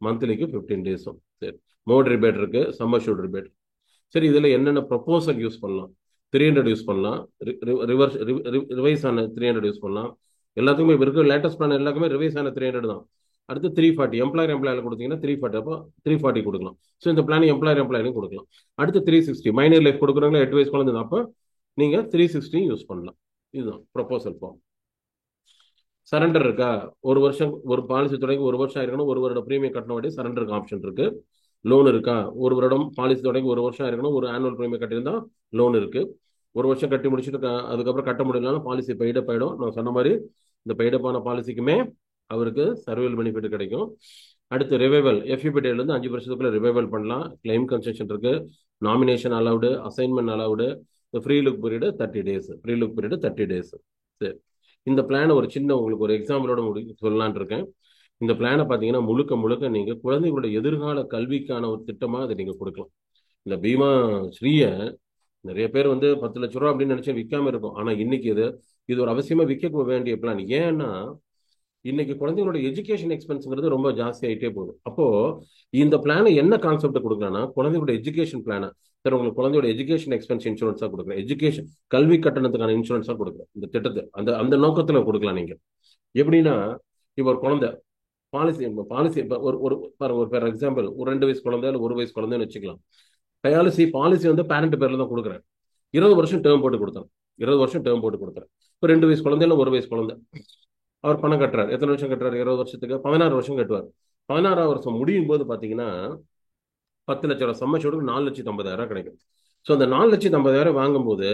மந்த்லிக்கு 15 டேஸும். சரி, மோட் ரிபேட் இருக்கு, சம்மர்ஷூட் ரிபேட். சரி, இதுல என்னென்ன ப்ரொபோசல் யூஸ் பண்ணலாம்? 300 யூஸ் பண்ணலாம், ரிவைஸ் ஆன 300 யூஸ் பண்ணலாம். எல்லாத்துக்குமே இருக்க லேட்டஸ்ட் பிளான் எல்லாருக்குமே ரிவைஸ் ஆன 300 தான். அடுத்து 340 எம்ப்ளாயர் கொடுத்தீங்கன்னா 340, அப்போ 340 கொடுக்கலாம். ஸோ இந்த பிளான் எம்ப்ளாயரும் கொடுக்கலாம். அடுத்து 360 மைனர் லைஃப் கொடுக்குறாங்களா, 8 வயசு குழந்தை, அப்போ நீங்க 360 யூஸ் பண்ணலாம். இதுதான் ப்ரொபோசல் ஃபார்ம். சரண்டர் இருக்கா? ஒரு வருஷம் ஒரு பாலிசி தொடங்கி ஒரு வருஷம் ஆயிருக்கணும், ஒரு வருட பிரீமியம் கட்டண வேண்டிய சரண்டருக்கு ஆப்ஷன் இருக்கு. லோன் இருக்கா? ஒரு வருடம் பாலிசி தொடங்கி ஒரு வருஷம் ஆயிருக்கணும், ஒரு ஆனுவல் பிரீமியம் கட்டியிருந்தா லோன் இருக்கு. ஒரு வருஷம் கட்டி முடிச்சுட்டு அதுக்கப்புறம் கட்ட முடியலனாலும் பாலிசி பெய்டப் ஆயிடும். நான் சொன்ன மாதிரி இந்த பெய்டப்பான பாலிசிக்குமே அவருக்கு சர்வீல் பெனிஃபிட் கிடைக்கும். அடுத்து ரிவைவல், எஃப்யூபிடில இருந்து 5 வருஷத்துக்குள்ள ரிவைவல் பண்ணலாம். கிளைம் கன்செஷன் இருக்கு, nomination allowed, assignment allowed. Free look period 30 days. Free look period 30 days. சரி, இந்த பிளானை ஒரு சின்ன உங்களுக்கு ஒரு எக்ஸாம்பிளோட சொல்லலான் இருக்கேன். இந்த பிளானை பார்த்தீங்கன்னா முழுக்க முழுக்க நீங்க குழந்தைகளோட எதிர்கால கல்விக்கான ஒரு திட்டமா அதை நீங்க கொடுக்கலாம். இந்த பீமா ஸ்ரீய நிறைய பேர் வந்து 10 லட்ச ரூபா அப்படின்னு நினைச்சு விற்காம இருக்கும். ஆனா இன்னைக்கு இது ஒரு அவசியமா விற்க வேண்டிய பிளான். ஏன்னா இன்னைக்கு குழந்தைங்களோட எஜுகேஷன் எக்ஸ்பென்ஸ்ங்கிறது ரொம்ப ஜாஸ்தி ஆகிட்டே போகுது. அப்போ இந்த பிளானை என்ன கான்செப்ட் கொடுக்கலாம்னா, குழந்தையோட எஜுகேஷன் பிளானை சார், உங்களுக்கு குழந்தையோட எஜுகேஷன் எக்ஸ்பென்ஸ் இன்சூரன்ஸா கொடுக்குறேன், எஜுகேஷன் கல்வி கட்டணத்துக்கான இன்சூரன்ஸா கொடுக்குறேன். இந்த திட்டத்தை அந்த அந்த நோக்கத்துல கொடுக்கலாம் நீங்க. எப்படின்னா, இப்போ ஒரு குழந்தை பாலிசி பாலிசி ஒரு ஒரு பாருங்க, ஒரு ஃபார் எக்ஸாம்பிள் ஒரு 2 வயசு குழந்தை இல்லை 1 வயசு குழந்தைன்னு வச்சுக்கலாம். பாலிசி வந்து பேரண்ட் பேர்ல தான் கொடுக்குறேன். 20 வருஷம் டேர்ம் போட்டு கொடுத்தேன். 20 வருஷம் டேர்ம் போட்டு கொடுக்குறேன். இப்போ 2 வயசு குழந்தை இல்லை 1 வயசு குழந்தை, அவர் பணம் கட்டுறாரு. எத்தனை வருஷம் கட்டுறாரு? 20 வருஷத்துக்கு 16 வருஷம் கட்டுவார். 16ஆம் வருஷம் முடியும் போது பாத்தீங்கன்னா 10 லட்ச ரூபா சம்மச்சோடு 4,50,000 கிடைக்கும். ஸோ அந்த 4,50,000 வாங்கும்போது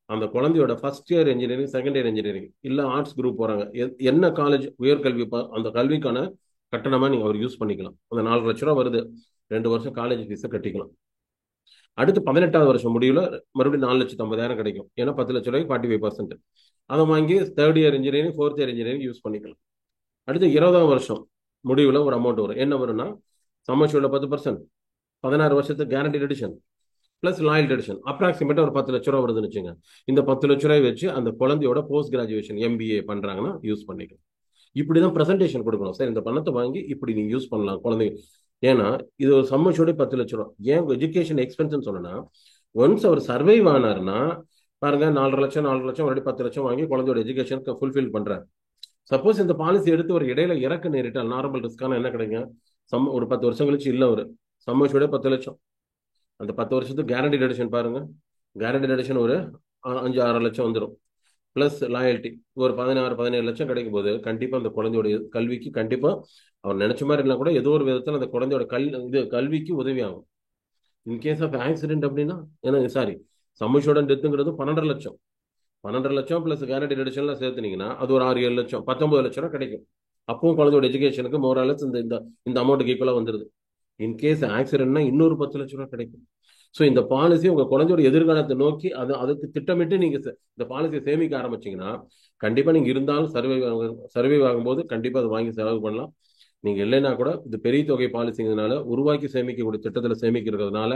அந்த குழந்தையோட first year engineering, second year engineering, இல்ல ஆர்ட்ஸ் குரூப் போறாங்க, என்ன காலேஜ் உயர்கல்வி அந்த கல்விக்கான கட்டணமா நீங்க அவர் யூஸ் பண்ணிக்கலாம். அந்த 4 லட்ச ரூபா வருது, 2 வருஷம் காலேஜ் ஃபீஸை கட்டிக்கலாம். அடுத்து 18ஆவது வருஷம் முடிவுல மறுபடியும் 4,50,000 கிடைக்கும். ஏன்னா 10 லட்ச ரூபாய்க்கு 45%. அதை வாங்கி third year engineering, fourth year engineering use பண்ணிக்கலாம். அடுத்து 20ஆம் வருஷம் முடிவுல ஒரு அமௌண்ட் வரும். என்ன வரும்னா, சம்மர்ஷூல 10%, 16 வருஷத்துக்கு guarantee addition plus loyalty addition, அப்ராக்சிமேட்டா ஒரு 10 லட்ச ரூபா வருதுன்னு வச்சுங்க. இந்த 10 லட்ச ரூபாய் வச்சு அந்த குழந்தையோட போஸ்ட் கிராஜுவேஷன் எம்பிஏ பண்றாங்கன்னா யூஸ் பண்ணிக்கலாம். இப்படிதான் பிரசன்டேஷன் கொடுக்கணும். சார், இந்த பணத்தை வாங்கி இப்படி நீங்க யூஸ் பண்ணலாம் குழந்தைங்க. ஏன்னா இது ஒரு சம்மச்சோட 10 லட்ச ரூபா. ஏன் எஜுகேஷன் எக்ஸ்பென்ஸ் சொன்னா, ஒன்ஸ் அவர் சர்வைவ் ஆனாருன்னா பாருங்க, 4 லட்சம் மறுபடியும் 10 லட்சம் வாங்கி குழந்தையோட எஜுகேஷனுக்கு ஃபுல்ஃபில் பண்றாரு. சப்போஸ் இந்த பாலிசி எடுத்து ஒரு இடையில இறக்க நேரிட்டால் நார்மல் ரிஸ்கான என்ன கிடைக்கும்? ஒரு 10 வருஷம் கழிச்சு இல்ல ஒரு சம்மச்சோட 10 லட்சம், அந்த 10 வருஷத்துக்கு கேரண்டி எடிஷன் பாருங்க, கேரண்டி எடிஷன் ஒரு 5-6 லட்சம் வந்துடும். பிளஸ் லாயல்ட்டி ஒரு 16-17 லட்சம் கிடைக்கும் போது கண்டிப்பா அந்த குழந்தையோட கல்விக்கு கண்டிப்பா அவர் நினைச்ச மாதிரி இல்லைனா கூட ஏதோ ஒரு விதத்தில் அந்த குழந்தையோட கல்விக்கு உதவி ஆகும். இன்கேஸ் ஆஃப் ஆக்சிடென்ட் அப்படின்னா, ஏன்னா சாரி, சம்மஷோட டெத்துங்கிறது 12 லட்சம். 12 லட்சம் பிளஸ் கேரண்டி எடிஷன்லாம் சேர்த்துனீங்கன்னா அது ஒரு 6-7 லட்சம், 19 லட்சம் ரூபா கிடைக்கும். அப்பவும் குழந்தையோட எஜுகேஷனுக்கு மோரலஸ் இந்த அமௌண்ட்டுக்கு ஈக்குவலா வந்துருது. இன்கேஸ் ஆக்சிடென்ட்னா இன்னொரு 10 லட்சம் ரூபா கிடைக்கும். ஸோ இந்த பாலிசி உங்க குழந்தையோட எதிர்காலத்தை நோக்கி அதுக்கு திட்டமிட்டு நீங்க இந்த பாலிசியை சேமிக்க ஆரம்பிச்சீங்கன்னா கண்டிப்பா நீங்க இருந்தாலும் சர்வே ஆகும்போது கண்டிப்பா அதை வாங்கி செலவு பண்ணலாம். நீங்க இல்லைன்னா கூட இது பெரிய தொகை பாலிசிங்கிறதுனால உருவாக்கி சேமிக்கக்கூடிய திட்டத்தில் சேமிக்கிறதுனால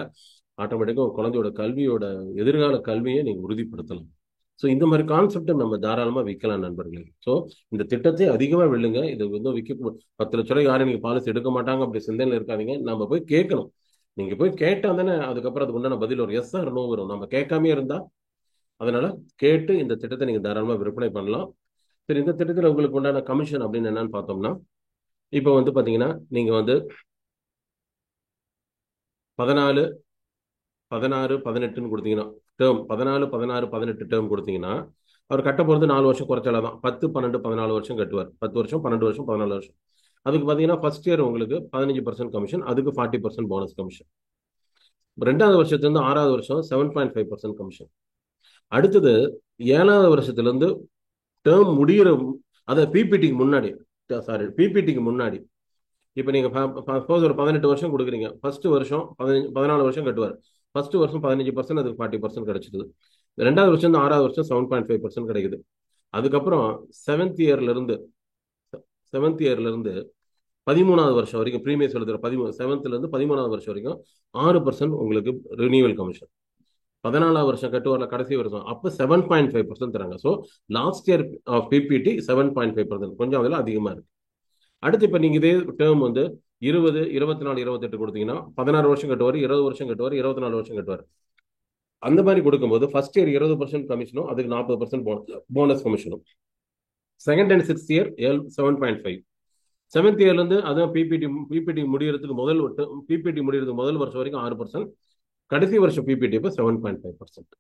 ஆட்டோமேட்டிக்கா உங்க குழந்தையோட எதிர்கால கல்வியை நீங்க உறுதிப்படுத்தலாம். ஸோ இந்த மாதிரி கான்செப்டை நம்ம தாராளமாக விற்கலாம் நண்பர்களே. ஸோ இந்த திட்டத்தை அதிகமாக வில்லுங்க. இது வந்து விற்க 10 லட்ச ரூபாய் யாரும் நீங்கள் பாலிசி எடுக்க மாட்டாங்க அப்படி சிந்தனையில் இருக்காதீங்க. நம்ம போய் கேட்கணும். நீங்கள் போய் கேட்டால் தானே அதுக்கப்புறம் அதுக்கு உண்டான பதில் வரும். எஸ் ஆர் நோ வரும். நம்ம கேட்காமே இருந்தால், அதனால கேட்டு இந்த திட்டத்தை நீங்கள் தாராளமாக விற்பனை பண்ணலாம். சரி, இந்த திட்டத்தில் உங்களுக்கு உண்டான கமிஷன் அப்படின்னு என்னன்னு பார்த்தோம்னா, இப்போ வந்து பார்த்தீங்கன்னா நீங்கள் வந்து 14, 16, 18ன்னு கொடுத்தீங்கன்னா, டேர்ம் 14, 16, 18 டேர்ம் கொடுத்தீங்கன்னா, அவர் கட்ட போகிறது 4 வருஷம் குறைச்சால தான். 10, 12, 14 வருஷம் கட்டுவார். 10 வருஷம், 12 வருஷம், 14 வருஷம். அதுக்கு பார்த்தீங்கன்னா ஃபர்ஸ்ட் இயர் உங்களுக்கு 15% கமிஷன், அதுக்கு 40% போனஸ் கமிஷன். 2வது வருஷத்துலேருந்து 6வது வருஷம் 7.5% கமிஷன். அடுத்தது 7வது வருஷத்துலேருந்து டேர்ம் முடிகிற, அதை பிபிடிக்கு முன்னாடி, பிபிடிக்கு முன்னாடி, இப்போ நீங்கள் சப்போஸ் ஒரு 18 வருஷம் கொடுக்குறீங்க. ஃபர்ஸ்ட் வருஷம் 14 வருஷம் கட்டுவார். ஃபர்ஸ்ட் வருஷம் 15%, அதுக்கு 40% கிடைச்சிடுது. 2வது வருஷம் 6வது வருஷம் 7.5% கிடைக்குது. அதுக்கப்புறம் 7th இயர்லேருந்து 13வது வருஷம் வரைக்கும் ப்ரீமியம் செலுத்துற 7th-லேருந்து 13வது வருஷம் வரைக்கும் 6% உங்களுக்கு ரினியூவல் கமிஷன். 14வது வருஷம் கட்டுவார்ல கடைசி வருஷம், அப்போ 7.5% தராங்க. So last year of PPT 7.5%, கொஞ்சம் அதில் அதிகமாக இருக்கு. அடுத்து இப்போ நீங்கள் இதே டேர்ம் வந்து 20, 24, 28 கொடுத்தீங்கன்னா 16 வருஷம் கட்டுவார், 20 வருஷம் கட்டுவார், 24 வருஷம் கட்டுவார். அந்த மாதிரி கொடுக்கும்போது ஃபர்ஸ்ட் இயர் 20% கமிஷனும், அதுக்கு 40% போனஸ் கமிஷனும். Second and 6th year 7.5. 7th இயர்லேருந்து அதான் பிபிடி முடிகிறதுக்கு முதல் வருஷம் வரைக்கும் 6%, கடைசி வருஷம் பிபிடி இப்போ 7.5%.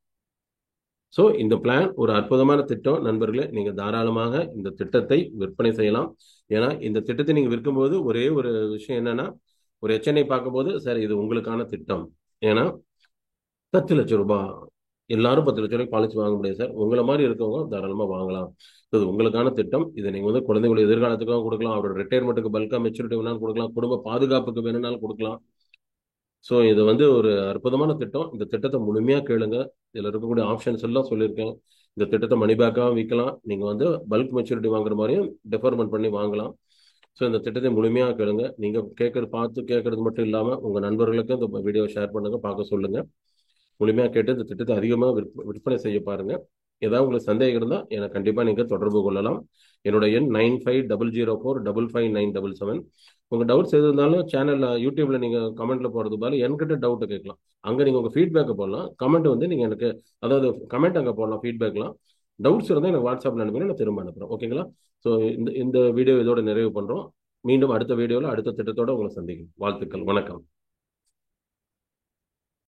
ஸோ இந்த பிளான் ஒரு அற்புதமான திட்டம் நண்பர்களே. நீங்கள் தாராளமாக இந்த திட்டத்தை விற்பனை செய்யலாம். ஏன்னா இந்த திட்டத்தை நீங்கள் விற்கும்போது ஒரே ஒரு விஷயம் என்னன்னா, ஒரு HNI பார்க்கும்போது சார் இது உங்களுக்கான திட்டம். ஏன்னா 10 லட்சம் ரூபாய் எல்லாரும் 10 லட்ச ரூபாய்க்கு பாலிசி வாங்க முடியாது சார். உங்களை மாதிரி இருக்கவங்க தாராளமாக வாங்கலாம். இது உங்களுக்கான திட்டம். இதை நீங்கள் வந்து குழந்தைகளுடைய எதிர்காலத்துக்காக கொடுக்கலாம், அவரோட ரிட்டையர்மெண்ட்டுக்கு பல்காக மெச்சூரிட்டி வேணாலும் கொடுக்கலாம், குடும்ப பாதுகாப்புக்கு வேணும்னாலும் கொடுக்கலாம். ஸோ இது வந்து ஒரு அற்புதமான திட்டம். இந்த திட்டத்தை முழுமையாக கேளுங்க. இதில் இருக்கக்கூடிய ஆப்ஷன்ஸ் எல்லாம் சொல்லியிருக்கேன். இந்த திட்டத்தை மணி பேக்காக விற்கலாம். நீங்கள் வந்து பல்க் மெச்சூரிட்டி வாங்குற மாதிரியும் டெஃபர்மெண்ட் பண்ணி வாங்கலாம். ஸோ இந்த திட்டத்தை முழுமையாக கேளுங்க. நீங்கள் பார்த்து கேட்கறது மட்டும் இல்லாமல் உங்கள் நண்பர்களுக்கு இந்த வீடியோவை ஷேர் பண்ணுங்கள், பார்க்க சொல்லுங்கள். முழுமையாக கேட்டு இந்த திட்டத்தை அதிகமாக விற்பனை செய்ய பாருங்கள். ஏதாவது உங்களுக்கு சந்தேகம் இருந்தால் எனக்கு கண்டிப்பாக நீங்கள் தொடர்பு கொள்ளலாம். என்னோட எண் 9504555977. உங்கள் டவுட்ஸ் எது இருந்தாலும் சேனலில் யூடியூப்பில் நீங்கள் கமெண்ட்டில் போகிறது பதில் என்கிட்ட டவுட்டை கேட்கலாம். அங்கே நீங்கள் உங்கள் ஃபீட்பேக்கை போடலாம். கமெண்ட் வந்து நீங்கள் எனக்கு, அதாவது கமெண்ட் அங்கே போடலாம், ஃபீட்பேக்லாம். டவுட்ஸ் இருந்தால் எனக்கு வாட்ஸ்அப்பில் அனுப்புகிறேன், நான் திரும்ப அனுப்புகிறேன். ஓகேங்களா? ஸோ இந்த வீடியோ இதோட நிறைவு பண்ணுறோம். மீண்டும் அடுத்த வீடியோவில் அடுத்த திட்டத்தோடு உங்களை சந்திக்கும். வாழ்த்துக்கள். வணக்கம்.